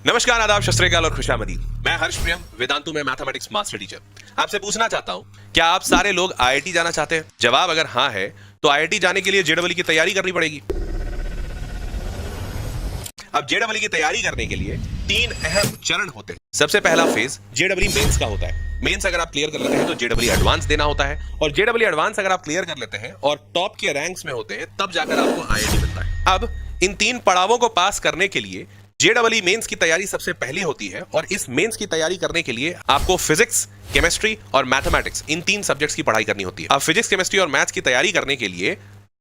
नमस्कार, आदाब, सत श्री अकाल और खुशामदीद। मैं हर्ष प्रियम, वेदांतु में मैथमेटिक्स मास्टर टीचर। आपसे पूछना चाहता हूं, क्या आप सारे लोग आईआईटी जाना चाहते हैं? जवाब अगर हाँ है तो आईआईटी जाने के लिए जेईई की तैयारी करनी पड़ेगी। अब जेईई की तैयारी करने के लिए 3 अहम चरण होते हैं। सबसे पहला फेज जेईई मेंस का होता है। मेंस अगर आप क्लियर कर लेते हैं तो जेईई एडवांस देना होता है, और जेईई एडवांस अगर आप क्लियर कर लेते हैं और टॉप के रैंक्स में होते हैं तब जाकर आपको आईआईटी मिलता है। अब इन 3 पड़ावों को पास करने के लिए जेईई मेंस की तैयारी सबसे पहले होती है, और इस मेंस की तैयारी करने के लिए आपको फिजिक्स, केमिस्ट्री और मैथमेटिक्स इन 3 सब्जेक्ट्स की पढ़ाई करनी होती है। अब फिजिक्स, केमिस्ट्री और मैथ्स की तैयारी करने के लिए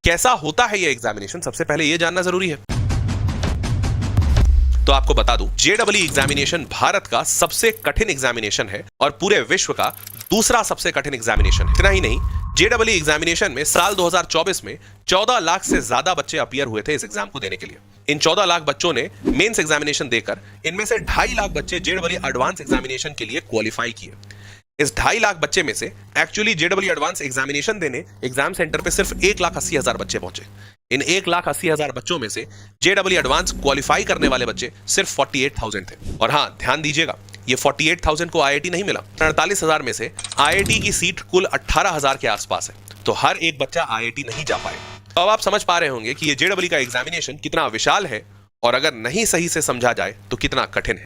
कैसा होता है ये एग्जामिनेशन, सबसे पहले ये जानना जरूरी है। तो आपको बता दूं, जेईई एग्जामिनेशन भारत का सबसे कठिन एग्जामिनेशन है और पूरे विश्व का दूसरा सबसे कठिन एग्जामिनेशन है। इतना ही नहीं, जेईई एग्जामिनेशन में साल 2024 में 14 लाख से ज्यादा बच्चे अपीयर हुए थे इस एग्जाम को देने के लिए। इन 14 लाख बच्चों ने मेंस एग्जामिनेशन देकर इनमें से 2.5 लाख बच्चे जेईई एडवांस एग्जामिनेशन के लिए क्वालिफाई किए। इस 2.5 लाख बच्चे में से एक्चुअली जेईई एडवांस एग्जामिनेशन देने एग्जाम सेंटर पे सिर्फ 1,80,000 बच्चे पहुंचे। इन 1,80,000 बच्चों में से जेईई एडवांस क्वालिफाई करने वाले बच्चे सिर्फ 48,000 थे। और हाँ, ध्यान दीजिएगा, ये 48,000 को आईआईटी नहीं मिला। 48,000 में से आईआईटी की सीट कुल 18,000 के आसपास है, तो हर एक बच्चा आईआईटी नहीं जा पाए। तो अब आप समझ पा रहे होंगे कि ये जेईई का एग्जामिनेशन कितना विशाल है, और अगर नहीं सही से समझा जाए तो कितना कठिन है।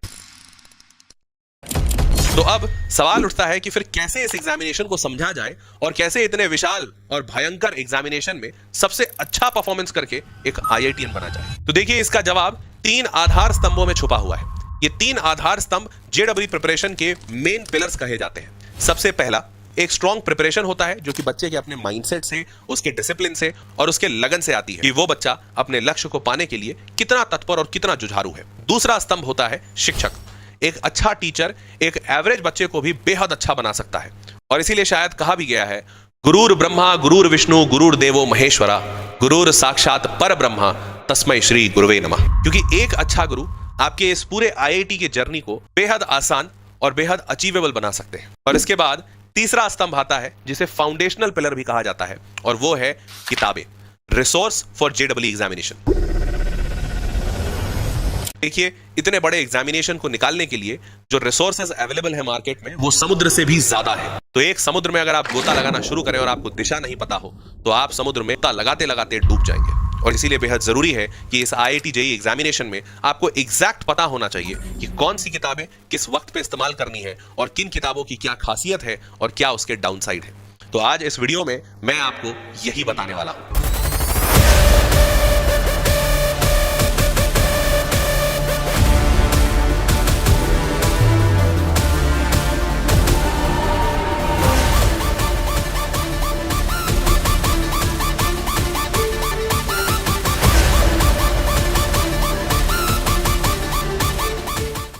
तो अब सवाल उठता है कि फिर कैसे इस एग्जामिनेशन को समझा जाए और कैसे इतने विशाल और भयंकर एग्जामिनेशन में सबसे अच्छा परफॉर्मेंस करके एक आईआईटीएन बना जाए। तो देखिए, इसका जवाब 3 आधार स्तंभों में छुपा हुआ है। ये 3 आधार स्तंभ जेईई प्रिपरेशन के मेन पिलर्स कहे जाते हैं। सबसे पहला एक स्ट्रॉन्ग प्रिपरेशन होता है, जो कि बच्चे के अपने माइंडसेट से, उसके डिसिप्लिन से और उसके लगन से आती है कि वो बच्चा अपने लक्ष्य को पाने के लिए कितना तत्पर और कितना जुझारू है। दूसरा स्तंभ होता है शिक्षक। एक अच्छा टीचर एक एवरेज बच्चे को भी बेहद अच्छा बना सकता है, और इसीलिए शायद कहा भी गया है, गुरुर ब्रह्मा गुरुर विष्णु गुरुर देवो महेश्वरा गुरुर साक्षात पर ब्रह्मा तस्मै श्री गुरुवे नमः। क्योंकि एक अच्छा गुरु आपके इस पूरे आईआईटी के जर्नी को बेहद आसान और बेहद अचीवेबल बना सकते हैं। और इसके बाद तीसरा स्तंभ आता है, जिसे फाउंडेशनल पिलर भी कहा जाता है, और वो है किताबें, रिसोर्स फॉर जेईई एग्जामिनेशन। देखिए, इतने बड़े एग्जामिनेशन को निकालने के लिए जो रिसोर्सेज अवेलेबल है मार्केट में, वो समुद्र से भी ज्यादा है। तो एक समुद्र में अगर आप गोता लगाना शुरू करें और आपको दिशा नहीं पता हो, तो आप समुद्र में गोता लगाते लगाते डूब जाएंगे। और इसीलिए बेहद जरूरी है कि इस आईआईटी जेईई एग्जामिनेशन में आपको एग्जैक्ट पता होना चाहिए कि कौन सी किताबें किस वक्त पे इस्तेमाल करनी है, और किन किताबों की क्या खासियत है और क्या उसके डाउनसाइड है। तो आज इस वीडियो में मैं आपको यही बताने वाला हूं।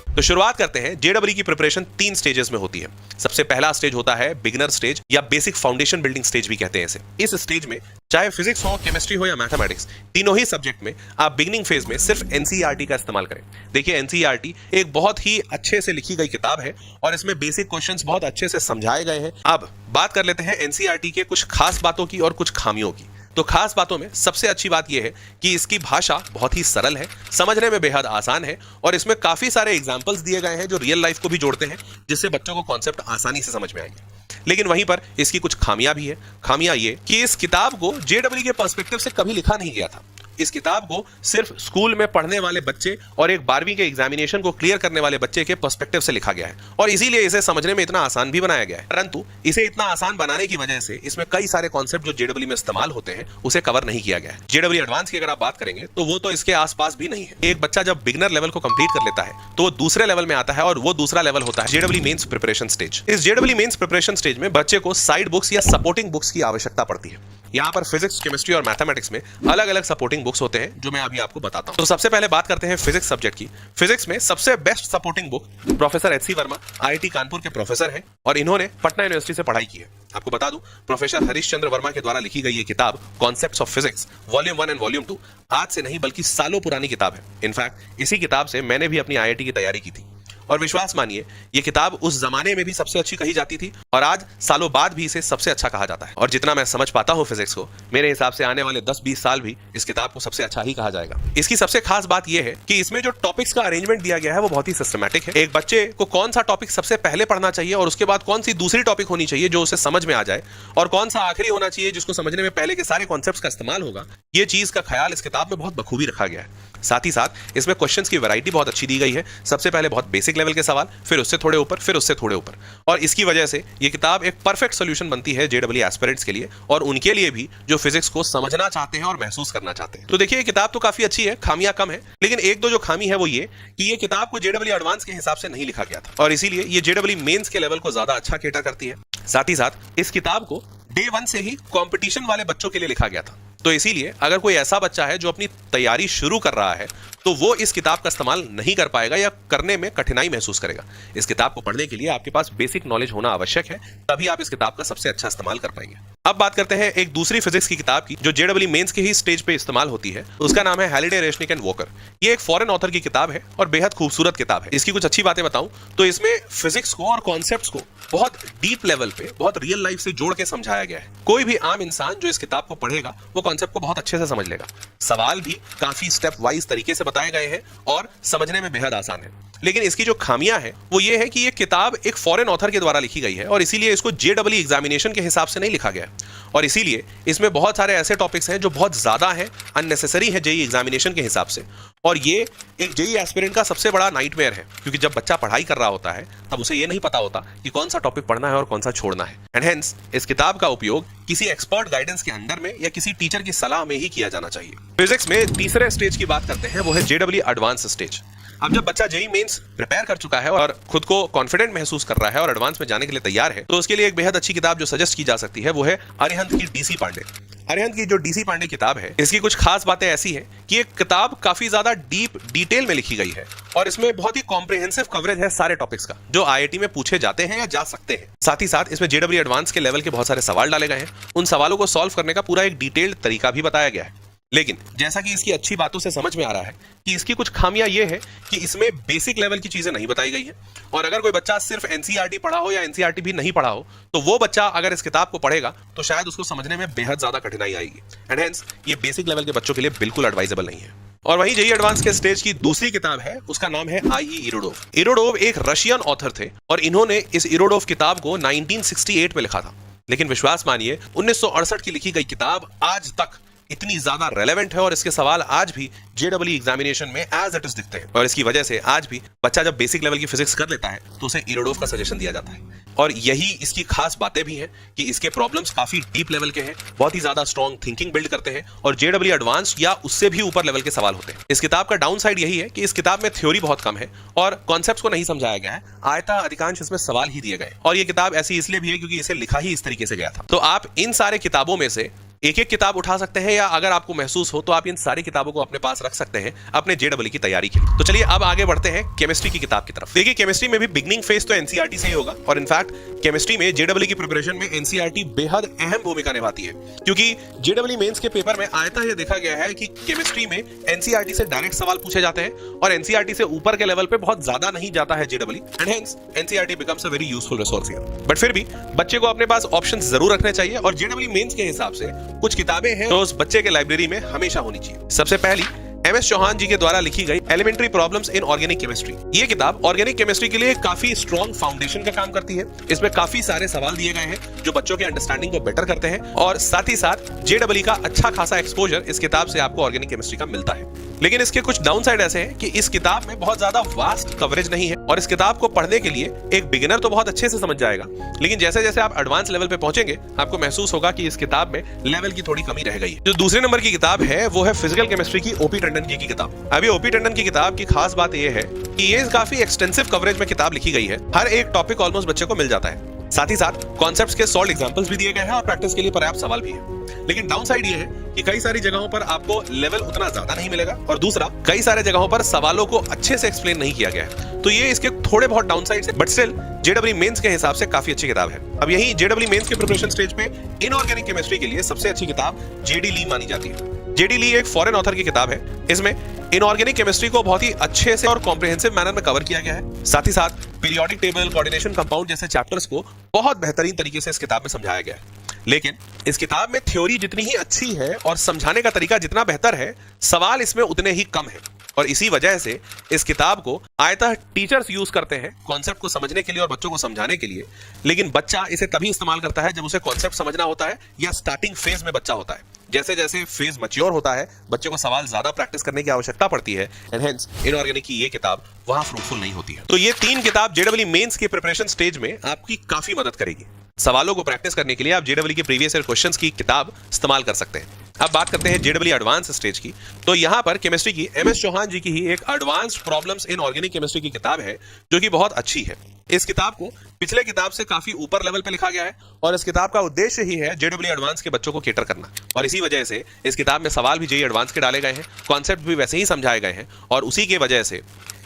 तो शुरुआत करते हैं। जेईई की प्रिपरेशन 3 स्टेजेस में होती है। सबसे पहला स्टेज होता है बिगिनर स्टेज, या बेसिक फाउंडेशन बिल्डिंग स्टेज भी कहते हैं इसे। इस स्टेज में चाहे फिजिक्स हो, केमिस्ट्री हो या मैथमेटिक्स, तीनों ही सब्जेक्ट में आप बिगिनिंग फेज में सिर्फ एनसीईआरटी का इस्तेमाल करें। देखिए, एनसीईआरटी एक बहुत ही अच्छे से लिखी गई किताब है, और इसमें बेसिक क्वेश्चंस बहुत अच्छे से समझाए गए हैं। अब बात कर लेते हैं एनसीईआरटी के कुछ खास बातों की और कुछ खामियों की। तो खास बातों में सबसे अच्छी बात यह है कि इसकी भाषा बहुत ही सरल है, समझने में बेहद आसान है, और इसमें काफी सारे एग्जाम्पल्स दिए गए हैं जो रियल लाइफ को भी जोड़ते हैं, जिससे बच्चों को कॉन्सेप्ट आसानी से समझ में आएंगे। लेकिन वहीं पर इसकी कुछ खामियां भी है। खामियां ये कि इस किताब को जेईई के पर्सपेक्टिव से कभी लिखा नहीं गया था। इस किताब को सिर्फ स्कूल में पढ़ने वाले बच्चे और एक 12वीं के एग्जामिनेशन को क्लियर करने वाले बच्चे के पर्सपेक्टिव से लिखा गया है, और इसीलिए इसे समझने में इतना आसान भी बनाया गया है। परंतु इसे इतना आसान बनाने की वजह से इसमें कई सारे कॉन्सेप्ट जो जेईई में इस्तेमाल होते हैं उसे कवर नहीं किया गया है। जेईई एडवांस की अगर आप बात करेंगे तो वो तो इसके आसपास भी नहीं है। एक बच्चा जब बिगिनर लेवल को कंप्लीट कर लेता है तो वो दूसरे लेवल में आता है, और वो दूसरा लेवल होता है जेईई मेंस प्रिपरेशन स्टेज। इस जेईई मेंस प्रिपरेशन स्टेज में बच्चे को साइड बुक्स या सपोर्टिंग बुक्स की आवश्यकता पड़ती है। यहाँ पर फिजिक्स, केमिस्ट्री और मैथमेटिक्स में अलग अलग सपोर्टिंग बुक्स होते हैं, जो मैं अभी आपको बताता हूँ। तो सबसे पहले बात करते हैं फिजिक्स सब्जेक्ट की। फिजिक्स में सबसे best supporting book professor HC Verma IIT Kanpur के प्रोफेसर हैं, और इन्होंने पटना यूनिवर्सिटी से पढ़ाई की है। आपको बता दूं, प्रोफेसर हरीश चंद्र वर्मा के द्वारा लिखी गई ये किताब concepts of physics volume 1 and volume 2 आज से नहीं बल्कि सालों पुरानी किताब है। इनफैक्ट इसी किताब से मैंने भी अपनी आईआईटी की तैयारी की थी, और विश्वास मानिए ये किताब उस जमाने में भी सबसे अच्छी कही जाती थी और आज सालों बाद भी इसे सबसे अच्छा कहा जाता है। और जितना मैं समझ पाता हूँ फिजिक्स को, मेरे हिसाब से आने वाले 10-20 साल भी इस किताब को सबसे अच्छा ही कहा जाएगा। इसकी सबसे खास बात यह है कि इसमें जो टॉपिक्स का अरेंजमेंट दिया गया है वो बहुत ही सिस्टमैटिक है। एक बच्चे को कौन सा टॉपिक सबसे पहले पढ़ना चाहिए और उसके बाद कौन सी दूसरी टॉपिक होनी चाहिए जो उसे समझ में आ जाए, और कौन सा आखिरी होना चाहिए जिसको समझने में पहले के सारे कॉन्सेप्ट्स का इस्तेमाल होगा, ये चीज का ख्याल इस किताब में बहुत बखूबी रखा गया है। साथ ही साथ इसमें क्वेश्चंस की वैरायटी बहुत अच्छी दी गई है। सबसे पहले बहुत बेसिक लेवल के सवाल, फिर उससे थोड़े ऊपर, फिर उससे थोड़े ऊपर, और इसकी वजह से ये किताब एक परफेक्ट सॉल्यूशन बनती है जेडब्ल्यू एस्पिरेंट्स के लिए और उनके लिए भी जो फिजिक्स को समझना चाहते हैं और महसूस करना चाहते हैं। तो देखिए, ये किताब तो काफी अच्छी है, खामियां कम है, लेकिन एक दो जो खामी है वो ये कि ये किताब को जेडब्ल्यू एडवांस के हिसाब से नहीं लिखा गया था और इसीलिए ये जेडब्ल्यू मेंस के लेवल को ज्यादा अच्छा केटर करती है। साथ ही साथ इस किताब को डे 1 से ही कंपटीशन वाले बच्चों के लिए लिखा गया था, तो इसीलिए अगर कोई ऐसा बच्चा है जो अपनी तैयारी शुरू कर रहा है तो वो इस किताब का इस्तेमाल नहीं कर पाएगा या करने में कठिनाई महसूस करेगा। इस किताब को पढ़ने के लिए आपके पास बेसिक नॉलेज होना आवश्यक है, तभी आप इस किताब का सबसे अच्छा इस्तेमाल कर पाएंगे। अब बात करते हैं एक दूसरी फिजिक्स की किताब की जो जेडब्ल्यू मेंस के ही स्टेज पे इस्तेमाल होती है। उसका नाम है हैलिडे, रेशनिक एंड वॉकर। ये एक फॉरेन ऑथर की किताब है और बेहद खूबसूरत किताब है। इसकी कुछ अच्छी बातें बताऊं तो इसमें फिजिक्स को और कॉन्सेप्ट्स को बहुत डीप लेवल पे, बहुत रियल लाइफ से जोड़ के समझाया गया है। कोई भी आम इंसान जो इस किताब को पढ़ेगा वो कॉन्सेप्ट को बहुत अच्छे से समझ लेगा। सवाल भी काफी स्टेप वाइज तरीके से बताए गए हैं और समझने में बेहद आसान है। लेकिन इसकी जो खामियां है वो ये है कि ये किताब एक फॉरेन ऑथर के द्वारा लिखी गई है और इसीलिए इसको जेडब्ल्यू एग्जामिनेशन के हिसाब से नहीं लिखा गया और इसीलिए इसमें बहुत सारे ऐसे टॉपिक्स हैं जो बहुत ज्यादा हैं, अननेसेसरी है जेईई एग्जामिनेशन के हिसाब से। और ये एक जेईई एस्पिरेंट का सबसे बड़ा नाइटमेयर है, क्योंकि जब बच्चा पढ़ाई कर रहा होता है तब उसे ये नहीं पता होता कि कौन सा टॉपिक पढ़ना है और कौन सा छोड़ना है। एंड हेंस इस किताब का उपयोग किसी एक्सपर्ट गाइडेंस के अंडर में या किसी टीचर की सलाह में ही किया जाना चाहिए। फिजिक्स में तीसरे स्टेज की बात करते हैं, वो है जेडब्ल्यू एडवांस स्टेज। अब जब बच्चा जेईई मेंस प्रिपेयर कर चुका है और खुद को कॉन्फिडेंट महसूस कर रहा है और एडवांस में जाने के लिए तैयार है, तो उसके लिए एक बेहद अच्छी किताब जो सजेस्ट की जा सकती है वो है अरिहंत की डीसी पांडे। अरिहंत की जो डीसी पांडे किताब है, इसकी कुछ खास बातें ऐसी हैं कि ये किताब काफी ज्यादा डीप डिटेल में लिखी गई है और इसमें बहुत ही कॉम्प्रिहेंसिव कवरेज है सारे टॉपिक्स का जो आईआईटी में पूछे जाते हैं या जा सकते हैं। साथ ही साथ इसमें जेडब्ल्यू एडवांस के लेवल के बहुत सारे सवाल डाले गए हैं। उन सवालों को सॉल्व करने का पूरा एक डिटेल्ड तरीका भी बताया गया है। लेकिन जैसा कि इसकी अच्छी बातों से समझ में आ रहा है कि इसकी कुछ खामियां ये है कि इसमें बेसिक लेवल की चीजें नहीं बताई गई है और अगर कोई बच्चा सिर्फ एनसीईआरटी पढ़ा हो या एनसीईआरटी भी नहीं पढ़ा हो तो वो बच्चा अगर इस किताब को पढ़ेगा तो शायद उसको समझने में बेहद ज्यादा कठिनाई आएगी। एंड हेंस ये बेसिक लेवल के बच्चों के लिए बिल्कुल एडवाइजेबल नहीं है। और वहीं जेईई एडवांस के स्टेज की दूसरी किताब है, उसका नाम है आई.ई. इरोडोव। इरोडोव एक रशियन ऑथर थे और इन्होंने इस इरोडोव किताब को 1968 में लिखा था। लेकिन विश्वास मानिए 1968 की लिखी गई किताब आज तक इतनी ज्यादा रेलेवेंट है और इसके सवाल आज भी जेडब्ल्यू एग्जामिनेशन में एज इट इज दिखते हैं और इसकी वजह से आज भी बच्चा जब बेसिक लेवल की फिजिक्स कर लेता है तो उसे इरोडोव का सजेशन दिया जाता है। और यही इसकी खास बातें भी हैं कि इसके प्रॉब्लम्स काफी डीप लेवल के हैं, बहुत ही ज्यादा स्ट्रॉन्ग थिंकिंग बिल्ड करते हैं और जेडब्ल्यू एडवांस या उससे भी ऊपर लेवल के सवाल होते हैं। इस किताब का डाउन साइड यही है कि इस किताब में थ्योरी बहुत कम है और कॉन्सेप्ट्स को नहीं समझाया गया है, आयता अधिकांश इसमें सवाल ही दिए गए। और ये किताब ऐसी इसलिए भी है क्योंकि इसे लिखा ही इस तरीके से गया था। तो आप इन सारे किताबों में से एक एक किताब उठा सकते हैं या अगर आपको महसूस हो तो आप इन सारी किताबों को अपने पास रख सकते हैं अपने जेडब्ल्यू की तैयारी के लिए। तो चलिए अब आगे बढ़ते हैं केमिस्ट्री की किताब की तरफ। देखिए, केमिस्ट्री में भी बिगनिंग फेज तो एनसीईआरटी से ही होगा और इनफैक्ट केमिस्ट्री में जेडब्ल्यू की प्रिपरेशन में एनसीईआरटी बेहद अहम भूमिका निभाती है, क्योंकि जेडब्ल्यू मेंस के पेपर में आयता यह देखा गया है कि केमिस्ट्री में एनसीईआरटी से डायरेक्ट सवाल पूछे जाते हैं और एनसीईआरटी से ऊपर के लेवल पे बहुत ज्यादा नहीं जाता है JW, and hence NCERT becomes a very useful resource here. But फिर भी बच्चे को अपने पास ऑप्शंस जरूर रखने चाहिए और जेडब्ल्यू मेंस के हिसाब से कुछ किताबें हैं तो उस बच्चे के लाइब्रेरी में हमेशा होनी चाहिए। सबसे पहली एमएस चौहान जी के द्वारा लिखी गई elementary problems in organic chemistry. ये किताब ऑर्गेनिक केमिस्ट्री के लिए काफी स्ट्रॉन्ग फाउंडेशन का काम करती है। इसमें काफी सारे सवाल दिए गए हैं जो बच्चों के अंडरस्टैंडिंग को बेटर करते हैं और साथ ही साथ जेडब्ल्यू का अच्छा खासा एक्सपोजर इस किताब से आपको ऑर्गेनिक केमिस्ट्री का मिलता है। लेकिन इसके कुछ डाउन साइड ऐसे हैं कि इस किताब में बहुत ज्यादा वास्ट कवरेज नहीं है और इस किताब को पढ़ने के लिए एक बिगिनर तो बहुत अच्छे से समझ जाएगा, लेकिन जैसे जैसे आप एडवांस लेवल पे पहुंचेंगे आपको महसूस होगा कि इस किताब में लेवल की थोड़ी कमी रह गई है। जो दूसरे नंबर की किताब है वो है फिजिकल केमिस्ट्री की ओपी टंडन जी की किताब। अभी ओपी टंडन की किताब की खास बात यह है कि ये काफी एक्सटेंसिव कवरेज में किताब लिखी गई है। हर एक टॉपिक ऑलमोस्ट बच्चे को मिल जाता है, साथ ही साथ कॉन्सेप्ट्स के सॉल्व एग्जांपल्स भी दिए गए हैं और प्रैक्टिस के लिए पर्याप्त सवाल भी है। लेकिन डाउन साइड ये है कि कई सारी जगहों पर आपको लेवल उतना ज्यादा नहीं मिलेगा और दूसरा कई सारे जगहों पर सवालों को अच्छे से एक्सप्लेन नहीं किया गया है। तो ये इसके थोड़े बहुत डाउन साइड है, बट स्टिल जेडब्ल्यू मेंस के हिसाब से काफी अच्छी किताब है। अब यही जेडब्ल्यू मेंस के प्रिपरेशन स्टेज पे इनऑर्गेनिक केमिस्ट्री के लिए सबसे अच्छी किताब जेडी ली मानी जाती है। जेडी ली एक फॉरेन ऑथर की किताब है। इसमें इनऑर्गेनिक केमिस्ट्री को बहुत ही अच्छे से और कॉम्प्रिहेंसिव मैनर में कवर किया गया है। साथ ही साथ पीरियोडिक टेबल, कोऑर्डिनेशन, कंपाउंड जैसे चैप्टर्स को बहुत बेहतरीन तरीके से इस किताब में समझाया गया है। लेकिन इस किताब में थ्योरी जितनी ही अच्छी है और समझाने का तरीका जितना बेहतर है, सवाल इसमें उतने ही कम है। और इसी वजह से इस किताब को आयतः टीचर्स यूज करते हैं कॉन्सेप्ट को समझने के लिए और बच्चों को समझाने के लिए, लेकिन बच्चा इसे तभी इस्तेमाल करता है जब उसे कॉन्सेप्ट समझना होता है या स्टार्टिंग फेज में बच्चा होता है। जैसे जैसे फेज मैच्योर होता है, बच्चे को सवाल ज्यादा प्रैक्टिस करने की आवश्यकता पड़ती है, एंड हेंस इनऑर्गेनिक की ये किताब वहां फ्रूटफुल नहीं होती है। तो ये 3 किताब जेडब्ल्यू मेंस के प्रिपरेशन स्टेज में आपकी काफी मदद करेगी। सवालों को प्रैक्टिस करने के लिए आप जेडब्ल्यू के प्रीवियस ईयर क्वेश्चंस की किताब इस्तेमाल कर सकते हैं। अब बात करते हैं जेडब्ल्यू एडवांस स्टेज की। तो यहां पर केमिस्ट्री की एमएस चौहान जी की ही एक advanced problems in organic chemistry की किताब है, जो कि बहुत अच्छी है। इस किताब को पिछले किताब से काफी ऊपर लेवल पे लिखा गया है और इस किताब का उद्देश्य ही है जेडब्ल्यू एडवांस के बच्चों को केटर करना। और इसी वजह से इस किताब में सवाल भी जेई एडवांस के डाले गए हैं, कॉन्सेप्ट भी वैसे ही समझाए गए हैं, और उसी की वजह से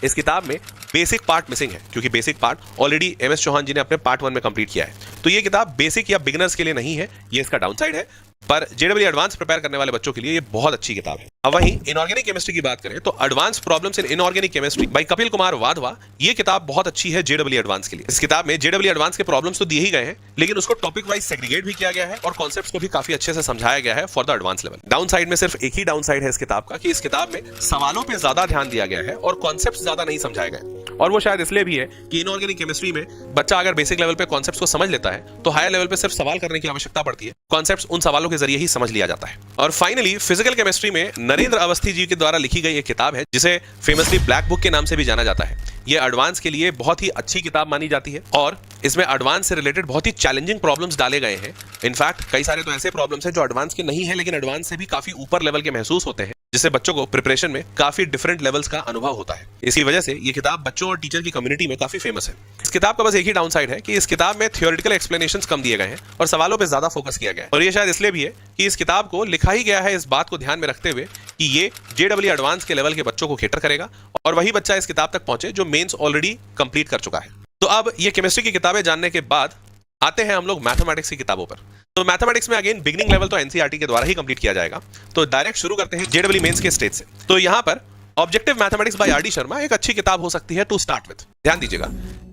इस किताब में बेसिक पार्ट मिसिंग है, क्योंकि basic part already MS Chauhan ji ने अपने पार्ट 1 में कंप्लीट किया है। तो ये किताब बेसिक या बिगिनर्स के लिए नहीं है, ये इसका डाउनसाइड है, पर जेडब्ल्यू एडवांस प्रिपेयर करने वाले बच्चों के लिए ये बहुत अच्छी किताब है। अब वहीं इनऑर्गेनिक केमिस्ट्री की बात करें तो advance problems in inorganic chemistry bye Kapil Kumar Wadhwa, ये किताब बहुत अच्छी है जेडब्ल्यू एडवांस के लिए। इस किताब में जेडब्ल्यू एडवांस के प्रॉब्लम्स तो दिए ही गए हैं, लेकिन उसको टॉपिक वाइज सेग्रीगेट भी किया गया है और कॉन्सेप्ट्स को भी काफी अच्छे से समझाया गया है for the advance level. Down side में सिर्फ एक ही डाउन साइड है इस किताब का, कि इस किताब में सवालों पर ज्यादा ध्यान दिया गया है और कॉन्सेप्ट ज्यादा नहीं समझाए गए। और वो शायद इसलिए भी है कि इनऑर्गेनिक केमिस्ट्री में बच्चा अगर बेसिक लेवल पे कॉन्सेप्ट्स को समझ लेता है तो हायर लेवल पे सिर्फ सवाल करने की आवश्यकता पड़ती है, कॉन्सेप्ट्स उन सवालों के जरिए ही समझ लिया जाता है। और फाइनली फिजिकल केमिस्ट्री में नरेंद्र अवस्थी जी के द्वारा लिखी गई एक किताब है, जिसे फेमसली ब्लैक बुक के नाम से भी जाना जाता है। ये एडवांस के लिए बहुत ही अच्छी किताब मानी जाती है और इसमें एडवांस से रिलेटेड बहुत ही चैलेंजिंग प्रॉब्लम्स डाले गए हैं। इनफैक्ट कई सारे तो ऐसे प्रॉब्लम्स हैं जो एडवांस के नहीं है, लेकिन एडवांस से भी काफी ऊपर लेवल के महसूस होते हैं, जिससे बच्चों को प्रिपरेशन में काफी डिफरेंट लेवल्स का अनुभव होता है। इसी वजह से ये किताब बच्चों और टीचर की कम्युनिटी में काफी फेमस है। इस किताब का बस एक ही डाउन साइड है कि इस किताब में थियोरेटिकल एक्सप्लेनेशंस कम दिए गए हैं और सवालों पे ज्यादा फोकस किया गया है। और ये शायद इसलिए भी है कि इस किताब को लिखा ही गया है इस बात को ध्यान में रखते हुए कि ये जेडब्ल्यू एडवांस के लेवल के बच्चों को केटर करेगा और वही बच्चा इस किताब तक पहुंचे जो मेंस ऑलरेडी कंप्लीट कर चुका है। तो अब ये केमिस्ट्री की किताबें जानने के बाद आते हैं हम लोग मैथमेटिक्स की किताबों पर। तो मैथमेटिक्स में अगेन बिगिनिंग लेवल तो एनसीईआरटी के द्वारा ही कंप्लीट किया जाएगा। तो डायरेक्ट शुरू करते हैं जेडब्ल्यू मेंस के स्टेज से। तो यहां पर objective mathematics bye R D Sharma एक अच्छी किताब हो सकती है टू स्टार्ट विद। ध्यान दीजिएगा,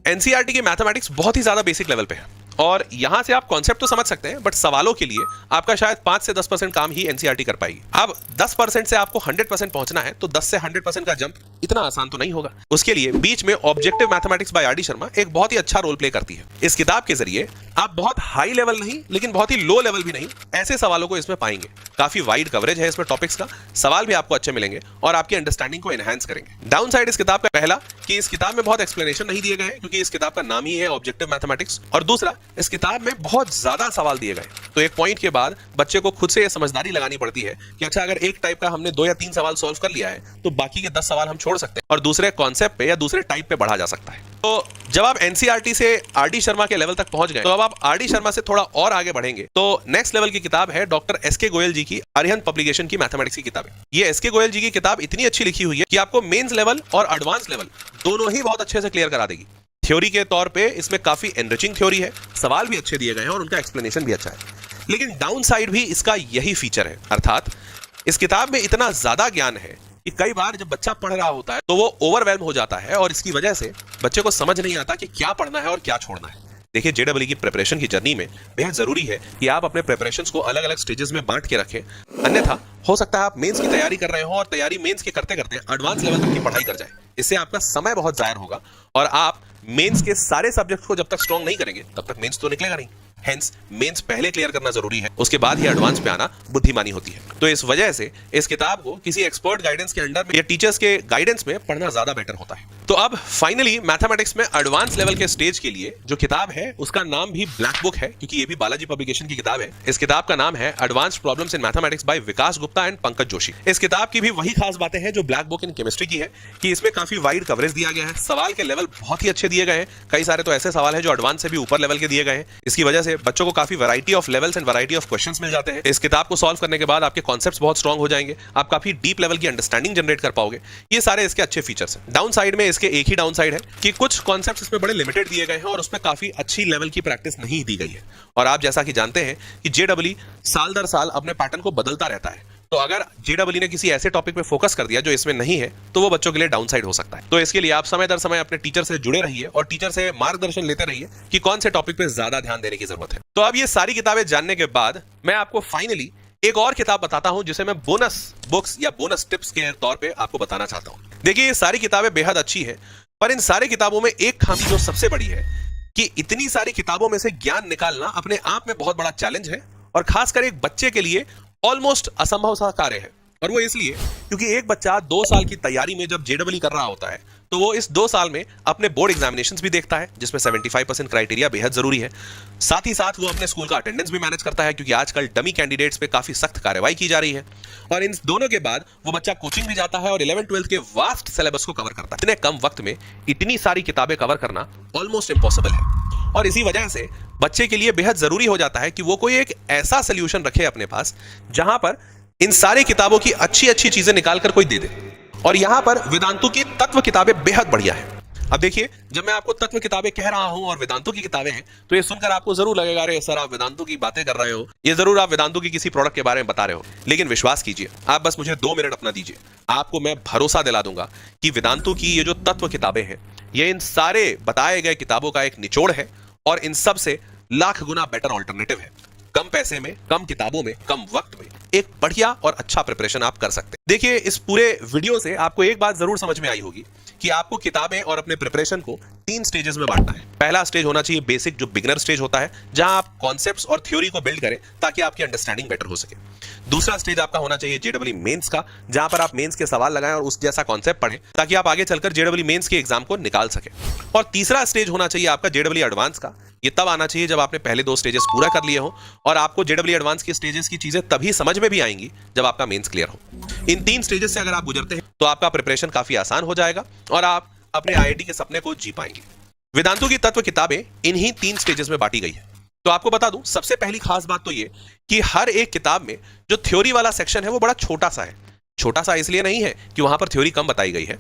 एनसीईआरटी की मैथमेटिक्स बहुत ही ज्यादा बेसिक लेवल पे है और यहां से आप कॉन्सेप्ट तो समझ सकते हैं, बट सवालों के लिए आपका शायद 5 से 10% काम ही एनसीईआरटी कर पाएगी। अब 10% से आपको 100% पहुंचना है, तो 10 से 100% का जंप इतना आसान तो नहीं होगा। उसके लिए बीच में objective mathematics bye R D Sharma एक बहुत ही अच्छा रोल प्ले करती है। इस किताब के जरिए आप बहुत हाई लेवल नहीं, लेकिन बहुत ही लो लेवल भी नहीं, ऐसे सवालों को इसमें पाएंगे। काफी वाइड कवरेज है इसमें टॉपिक्स का, सवाल भी आपको अच्छे मिलेंगे और आपकी अंडरस्टैंडिंग को एनहांस करेंगे। डाउन साइड इस किताब का पहला कि इस किताब में बहुत एक्सप्लेनेशन नहीं दिए गए हैं, क्योंकि इस किताब का नाम ही है ऑब्जेक्टिव मैथमेटिक्स। और दूसरा, इस किताब में बहुत ज्यादा सवाल दिए गए, तो एक पॉइंट के बाद बच्चे को खुद से यह समझदारी लगानी पड़ती है कि अच्छा, अगर एक टाइप का हमने 2 या 3 सवाल सॉल्व कर लिया है तो बाकी के 10 सवाल हम छोड़ सकते हैं और दूसरे कॉन्सेप्ट पे या दूसरे टाइप पे बढ़ा जा सकता है। तो जब आप एनसीईआरटी से आरडी शर्मा के लेवल तक पहुंच गए, तो अब आप आरडी शर्मा से थोड़ा और आगे बढ़ेंगे तो नेक्स्ट लेवल की किताब है डॉक्टर एसके गोयल जी की अरिहंत पब्लिकेशन की मैथमेटिक्स की किताब है। ये एसके गोयल जी की किताब इतनी अच्छी लिखी हुई है कि आपको मेंस लेवल और एडवांस लेवल दोनों ही बहुत अच्छे से क्लियर करा देगी। थ्योरी के तौर पे इसमें काफी एनरिचिंग थ्योरी है, सवाल भी अच्छे दिए गए हैं और उनका एक्सप्लेनेशन भी अच्छा है। लेकिन डाउन साइड भी इसका यही फीचर है, अर्थात इस किताब में इतना ज्यादा ज्ञान है कि कई बार जब बच्चा पढ़ रहा होता है तो वो ओवरवेल्म हो जाता है और इसकी वजह से बच्चे को समझ नहीं आता कि क्या पढ़ना है और क्या छोड़ना है। देखिए, जेडब्ल्यू की प्रिपरेशन की जर्नी में बेहद जरूरी है कि आप अपने प्रिपरेशंस को अलग अलग स्टेजेस में बांट के रखें, अन्यथा हो सकता है आप मेंस की तैयारी कर रहे हो और तैयारी मेंस के करते करते एडवांस लेवल तक की पढ़ाई कर जाए। इससे आपका समय बहुत जाया होगा और आप मेंस के सारे सब्जेक्ट्स को जब तक स्ट्रॉन्ग नहीं करेंगे तब तक मेंस तो निकलेगा नहीं। हेंस मेंस पहले क्लियर करना जरूरी है, उसके बाद ही एडवांस पे आना बुद्धिमानी होती है। तो इस वजह से इस किताब को किसी एक्सपर्ट गाइडेंस के अंडर में या टीचर्स के गाइडेंस में पढ़ना ज्यादा बेटर होता है। तो अब फाइनली मैथमेटिक्स में एडवांस लेवल के स्टेज के लिए जो किताब है उसका नाम भी ब्लैक बुक है, क्योंकि ये भी बालाजी पब्लिकेशन की किताब है। इस किताब का नाम है advanced problems in mathematics bye Vikas Gupta and Pankaj Joshi. इस किताब की भी वही खास बातें हैं जो ब्लैक बुक इन केमिस्ट्री की है कि इसमें काफी वाइड कवरेज दिया गया है, सवाल के लेवल बहुत ही अच्छे दिए गए हैं। कई सारे तो ऐसे सवाल हैं जो एडवांस से भी ऊपर लेवल के दिए गए हैं। इसकी वजह से बच्चों को काफी variety of levels and variety of questions मिल जाते हैं। इस किताब को सॉल्व करने के बाद आपके कॉन्सेप्ट्स बहुत स्ट्रांग हो जाएंगे, आप काफी डीप लेवल की अंडरस्टैंडिंग जनरेट कर पाओगे। ये सारे इसके अच्छे फीचर्स हैं। डाउन साइड में इसके एक ही डाउन साइड है कि कुछ कॉन्सेप्ट्स इसमें बड़े लिमिटेड दिए गए हैं और उसमें काफी अच्छी लेवल की प्रैक्टिस नहीं दी गई है। और आप जैसा कि जानते हैं कि जेडब्ल्यू साल दर साल अपने पैटर्न को बदलता रहता है, तो अगर जेडब्ल्यू ने किसी ऐसे टॉपिक पे फोकस कर दिया जो इसमें नहीं है तो वो बच्चों के लिए डाउनसाइड हो सकता है। तो इसके लिए आप समय दर समय अपने टीचर से जुड़े रहिए और टीचर से मार्गदर्शन लेते रहिए कि कौन से टॉपिक पे ज्यादा ध्यान देने की जरूरत है। तो अब ये सारी किताबें जानने के बाद मैं आपको फाइनली एक और किताब बताता हूं जिसे मैं बोनस बुक्स या बोनस टिप्स के तौर पे आपको बताना चाहता हूं। देखिए, ये सारी किताबें बेहद अच्छी हैं, पर इन सारी किताबों में एक खामी जो सबसे बड़ी है कि इतनी सारी किताबों में से ज्ञान निकालना अपने आप में बहुत बड़ा चैलेंज है और खासकर एक बच्चे के लिए ऑलमोस्ट असंभव सा कार्य है। और वो इसलिए क्योंकि एक बच्चा 2 साल की तैयारी में जब जेडब्ल्यू कर रहा होता है तो वो इस 2 साल में अपने बोर्ड एग्जामिनेशंस भी देखता है जिसमें 75% क्राइटेरिया बेहद जरूरी है। साथ ही साथ वो अपने स्कूल का अटेंडेंस भी मैनेज करता है क्योंकि आजकल डमी कैंडिडेट्स पे काफी सख्त कार्रवाई की जा रही है। और इन दोनों के बाद वो बच्चा कोचिंग भी जाता है और 11-12 के वास्ट सिलेबस को कवर करता है। इतने कम वक्त में इतनी सारी किताबें कवर करना ऑलमोस्ट इम्पॉसिबल है और इसी वजह से बच्चे के लिए बेहद जरूरी हो जाता है कि वो कोई एक ऐसा सोल्यूशन रखे अपने पास जहां पर इन सारी किताबों की अच्छी अच्छी चीजें निकालकर कोई दे दे। और यहां पर वेदांतु की तत्व किताबें बेहद बढ़िया है। अब देखिए, जब मैं आपको तत्व किताबें कह रहा हूं और वेदांतु की किताबें हैं तो ये सुनकर आपको जरूर लगेगा अरे सर आप वेदांतु की बातें कर रहे हो, ये जरूर आप वेदांतु की किसी प्रोडक्ट के बारे में बता रहे हो। लेकिन विश्वास कीजिए, आप बस मुझे 2 मिनट अपना दीजिए, आपको मैं भरोसा दिला दूंगा कि वेदांतु की ये जो तत्व किताबें हैं ये इन सारे बताए गए किताबों का एक निचोड़ है और इन सब से लाख गुना बेटर ऑल्टरनेटिव है। कम पैसे में, कम किताबों में, कम वक्त में एक बढ़िया और अच्छा प्रिपरेशन आप कर सकते हैं। देखिए, इस पूरे वीडियो से आपको एक बात जरूर समझ में आई होगी कि आपको किताबें और अपने प्रिपरेशन को 3 स्टेजेस में बांटना है। पहला स्टेज होना चाहिए बेसिक, जो बिगिनर स्टेज होता है, जहां आप कॉन्सेप्ट्स और थ्योरी को बिल्ड करें ताकि आपकी अंडरस्टैंडिंग बेटर हो सके। दूसरा स्टेज आपका होना चाहिए जेडब्ल्यू मेंस का, जहां पर आप मेंस के सवाल लगाएं और उस जैसा कॉन्सेप्ट पढ़ें ताकि आप आगे चलकर जेडब्ल्यू मेंस के एग्जाम को निकाल सके। और तीसरा स्टेज होना चाहिए आपका जेडब्ल्यू एडवांस का। ये तब आना चाहिए जब आपने पहले 2 स्टेजेस पूरा कर लिए हो और आपको जेडब्ल्यू एडवांस की स्टेजेस की चीजें तभी समझ में भी आएंगी जब आपका मेंस क्लियर हो। इन 3 स्टेजेस से अगर आप गुजरते हैं तो आपका प्रिपरेशन काफी आसान हो जाएगा और आप अपने आईआईटी के सपने को जी पाएंगे। वेदांतु की तत्व किताबें इन्हीं 3 स्टेजेस में बांटी गई है। तो आपको बता दूं, सबसे पहली खास बात तो ये कि हर एक किताब में जो थ्योरी वाला सेक्शन है वो बड़ा छोटा सा है। छोटा सा इसलिए नहीं है कि वहां पर थ्योरी कम बताई गई है,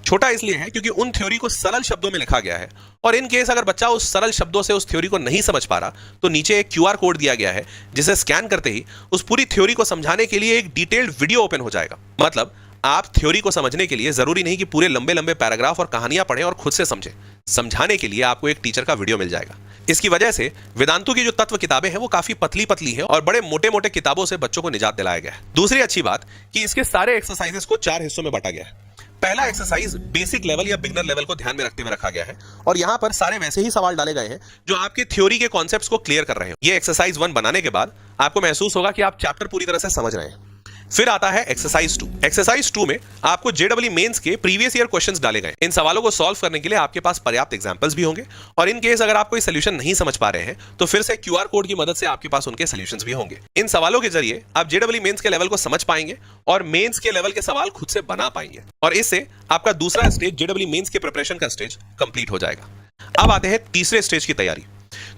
छोटा इसलिए है क्योंकि उन थ्योरी को सरल शब्दों में लिखा गया है और इन केस अगर बच्चा उस सरल शब्दों से उस थ्योरी को नहीं समझ पा रहा तो नीचे एक क्यूआर कोड दिया गया है जिसे स्कैन करते ही उस पूरी थ्योरी को समझाने के लिए एक डिटेल्ड वीडियो ओपन हो जाएगा। मतलब आप थ्योरी को समझने के लिए जरूरी नहीं कि पूरे लंबे लंबे पैराग्राफ और कहानियां पढ़ें और खुद से समझें, समझाने के लिए आपको एक टीचर का वीडियो मिल जाएगा। इसकी वजह से वेदांतु की जो तत्व किताबें हैं वो काफी पतली पतली हैं और बड़े मोटे मोटे किताबों से बच्चों को निजात दिलाया गया है। दूसरी अच्छी बात कि इसके सारे एक्सरसाइजेस को 4 हिस्सों में बांटा गया है। पहला एक्सरसाइज बेसिक लेवल या बिगनर लेवल को ध्यान में रखते हुए रखा गया है और यहां पर सारे वैसे ही सवाल डाले गए हैं जो आपके थ्योरी के कॉन्सेप्ट्स को क्लियर कर रहे हैं। ये एक्सरसाइज 1 बनाने के बाद आपको महसूस होगा कि आप चैप्टर पूरी तरह से समझ रहे हैं। फिर आता है एक्सरसाइज 2। एक्सरसाइज 2 में आपको जेडब्ल्यू मेंस के प्रीवियस ईयर क्वेश्चंस डाले गए। इन सवालों को सॉल्व करने के लिए आपके पास पर्याप्त एग्जांपल्स भी होंगे और इन केस अगर आप कोई सोल्यूशन नहीं समझ पा रहे हैं तो फिर से क्यूआर कोड की मदद से आपके पास उनके सोल्यूशंस भी होंगे। इन सवालों के जरिए आप जेडब्ल्यू मेंस के लेवल को समझ पाएंगे और मेंस के लेवल के सवाल खुद से बना पाएंगे और इससे आपका दूसरा स्टेज जेडब्ल्यू मेंस के प्रिपरेशन का स्टेज कंप्लीट हो जाएगा। अब आते हैं तीसरे स्टेज की तैयारी।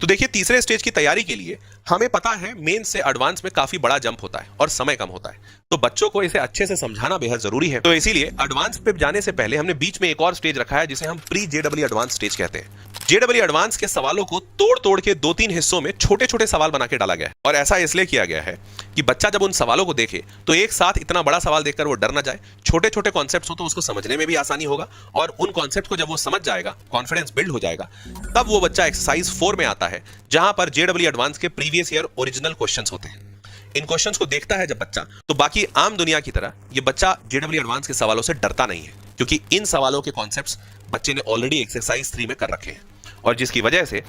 तो देखिए, तीसरे स्टेज की तैयारी के लिए हमें पता है मेंस से एडवांस में काफी बड़ा जंप होता है और समय कम होता है, तो बच्चों को इसे अच्छे से समझाना बेहद जरूरी है। तो इसीलिए एडवांस पे जाने से पहले हमने बीच में एक और स्टेज रखा है जिसे हम प्री जेडब्ल्यू एडवांस स्टेज कहते हैं। जेडब्ल्यू एडवांस के सवालों को तोड़ तोड़ के 2-3 हिस्सों में छोटे छोटे सवाल बना के डाला गया है और ऐसा इसलिए किया गया है कि बच्चा जब उन सवालों को देखे तो एक साथ इतना बड़ा सवाल देखकर वो डर ना जाए। छोटे छोटे कॉन्सेप्ट्स हो तो उसको समझने में भी आसानी होगा और उन कॉन्सेप्ट को जब वो समझ जाएगा, कॉन्फिडेंस बिल्ड हो जाएगा, तब वो बच्चा एक्सरसाइज 4 में आता है जहां पर जेडब्ल्यू एडवांस के प्रीवियस ईयर ओरिजिनल क्वेश्चंस होते हैं। इन क्वेश्चंस को देखता है जब बच्चा तो बाकी आम दुनिया की तरह ये बच्चा जेडब्ल्यू एडवांस के सवालों से डरता नहीं है क्योंकि इन सवालों के कॉन्सेप्ट्स बच्चे ने ऑलरेडी एक्सरसाइज 3 में कर रखे हैं और जिसकी वजह से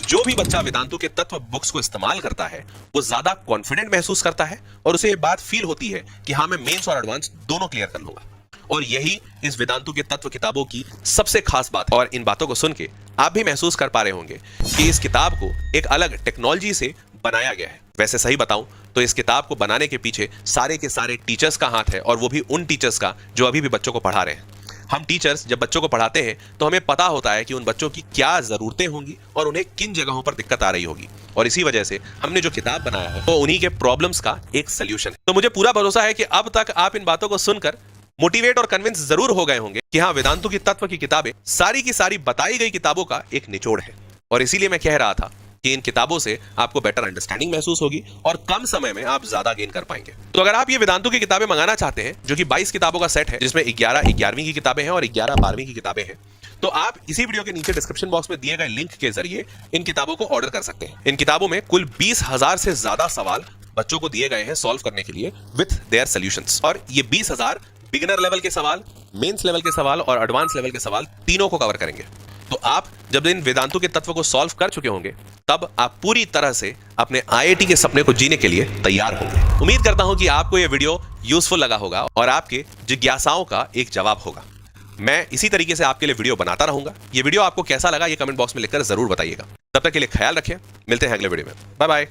जो भी बच्चा वेदांतु के तत्व बुक्स को इस्तेमाल करता है वो ज्यादा कॉन्फिडेंट महसूस करता है और उसे ये बात फील होती है कि हाँ, मैं मेंस और एडवांस दोनों क्लियर कर लूंगा। और यही इस वेदांतु के तत्व किताबों की सबसे खास बात है। और इन बातों को सुन के आप भी महसूस कर पा रहे होंगे कि इस किताब को एक अलग टेक्नोलॉजी से बनाया गया है। वैसे सही बताऊं तो इस किताब को बनाने के पीछे सारे के सारे टीचर्स का हाथ है और वो भी उन टीचर्स का जो अभी भी बच्चों को पढ़ा रहे हैं। हम टीचर्स जब बच्चों को पढ़ाते हैं तो हमें पता होता है कि उन बच्चों की क्या जरूरतें होंगी और उन्हें किन जगहों पर दिक्कत आ रही होगी और इसी वजह से हमने जो किताब बनाया है वो उन्हीं के प्रॉब्लम्स का एक सोल्यूशन है। तो मुझे पूरा भरोसा है कि अब तक आप इन बातों को सुनकर मोटिवेट और कन्विंस जरूर हो गए होंगे कि हाँ, वेदांतु की तत्व की किताबें सारी की सारी बताई गई किताबों का एक निचोड़ है। और इसीलिए मैं कह रहा था कि इन किताबों से आपको बेटर अंडरस्टैंडिंग महसूस होगी और कम समय में आप ज्यादा गेन कर पाएंगे। तो अगर आप ये वेदांतु की किताबें मंगाना चाहते हैं, जो कि 22 किताबों का सेट है, जिसमें 11 11वीं की किताबें हैं और 11 12वीं की किताबें हैं, तो आप इसी वीडियो के नीचे डिस्क्रिप्शन बॉक्स में दिए गए लिंक के जरिए इन किताबों को ऑर्डर कर सकते हैं। इन किताबों में कुल 20,000 से ज्यादा सवाल बच्चों को दिए गए हैं सॉल्व करने के लिए विथ देयर सॉल्यूशंस, और ये 20,000 बिगिनर लेवल के सवाल, मेंस लेवल के सवाल और एडवांस लेवल के सवाल तीनों को कवर करेंगे। तो आप जब इन वेदांतु के तत्व को सॉल्व कर चुके होंगे, तब आप पूरी तरह से अपने आईआईटी के सपने को जीने के लिए तैयार होंगे। उम्मीद करता हूं कि आपको यह वीडियो यूजफुल लगा होगा और आपके जिज्ञासाओं का एक जवाब होगा। मैं इसी तरीके से आपके लिए वीडियो बनाता रहूंगा। ये वीडियो आपको कैसा लगा ये कमेंट बॉक्स में लिखकर जरूर बताइएगा। तब तक के लिए ख्याल रखें, मिलते हैं अगले वीडियो में। Bye bye.